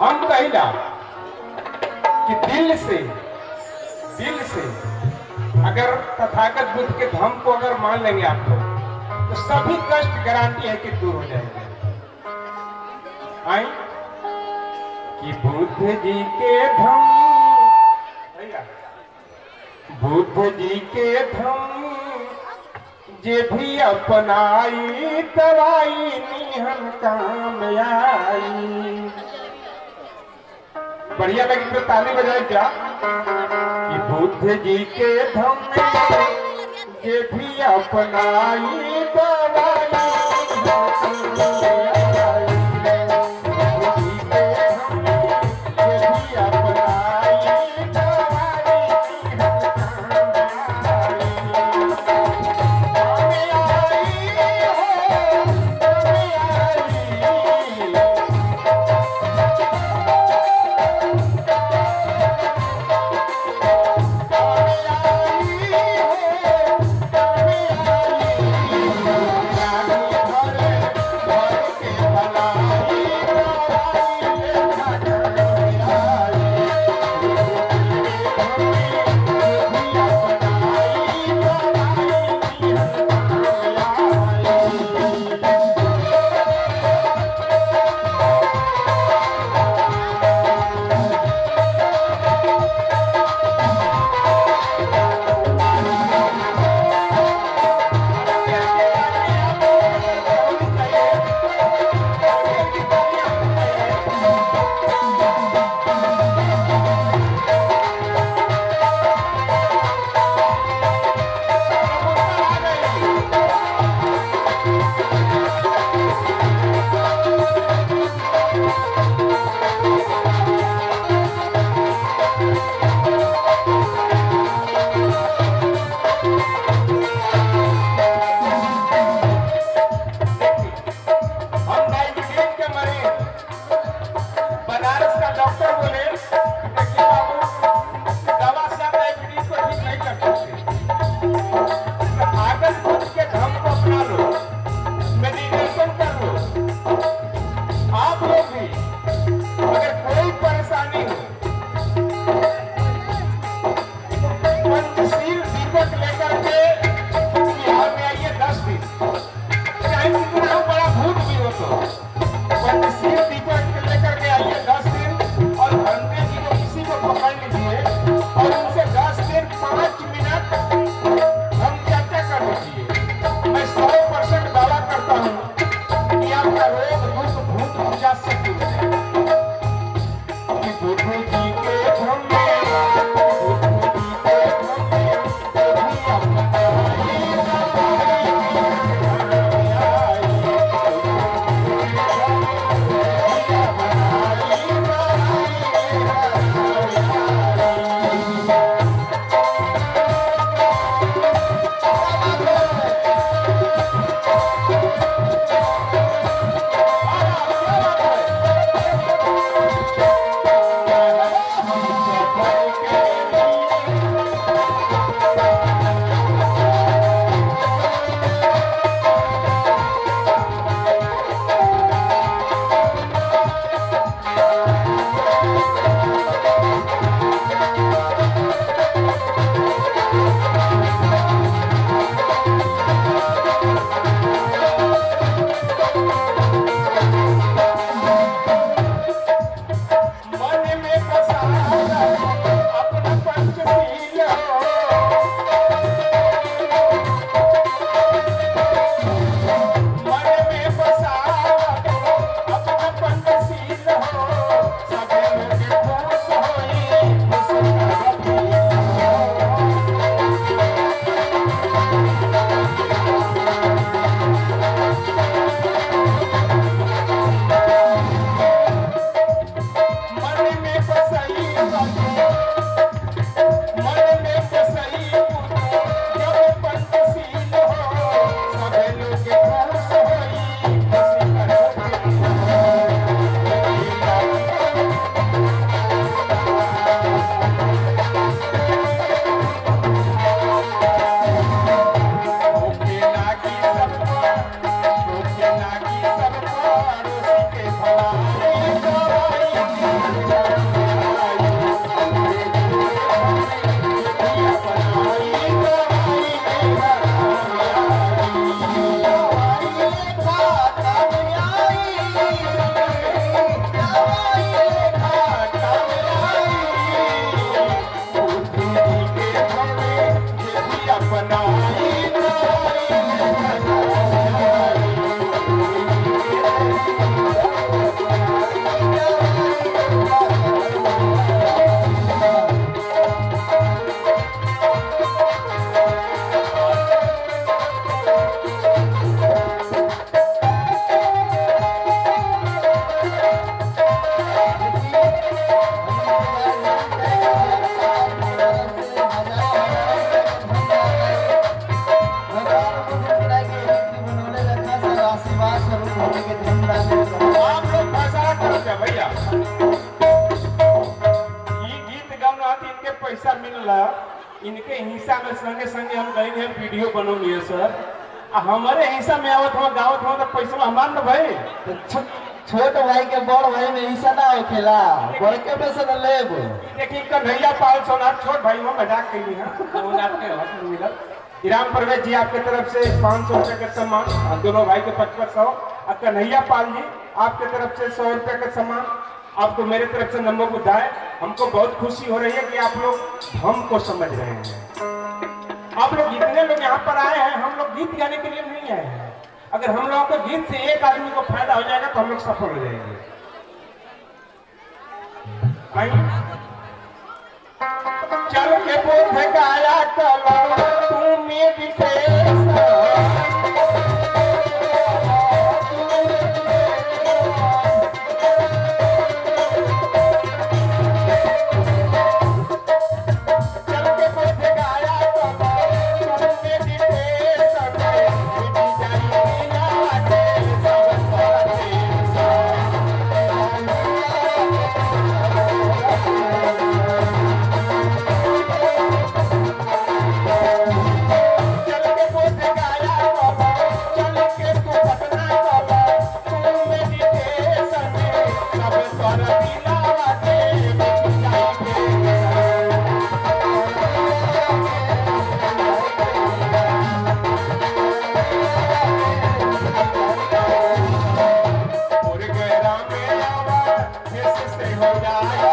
हम कहिला कि दिल से अगर तथागत बुद्ध के धम्म को अगर मान लेंगे आप लोग तो सभी कष्ट गारंटी है कि दूर हो जाएंगे। आई कि बुद्ध जी के धम्म, बुद्ध जी के धम्म जे भी अपनाई दवाई निहन काम आई। बढ़िया लगी तो ताली बजाए क्या कि बुद्ध जी के धम्म जे भी अपनाई दवाई ये गीत गाना इनके पैसा मिलला, इनके हिस्सा में संगे संगे हम गए हैं वीडियो बनौनी सर, हमारे हिस्सा में आवत हो गावत हो तो पैसा हमार न भाई। तो छोट भाई के बड़ भाई में हिस्सा ना होखेला, बड़ के पैसा न लेब। देखिए कन्हैया पाल सोनार छोट भाई में मजाक कही है, वो आपके हाथ में मिलल। राम प्रवेश जी आपके तरफ से 500 रुपए का सम्मान, दोनों भाई के 5500, और कन्हैया पाल जी आपके तरफ से 100 रुपए का सम्मान, आपको मेरे तरफ से नंबर बुधाए। हमको बहुत खुशी हो रही है कि आप लोग हमको समझ रहे हैं। आप लोग जितने लोग यहाँ पर आए हैं, हम लोग गीत गाने के लिए नहीं आए हैं। अगर हम लोगों को गीत से एक आदमी को फायदा हो जाएगा तो हम लोग सफल हो जाएंगे। चल के बोध गाया कलो तुम हो जाए।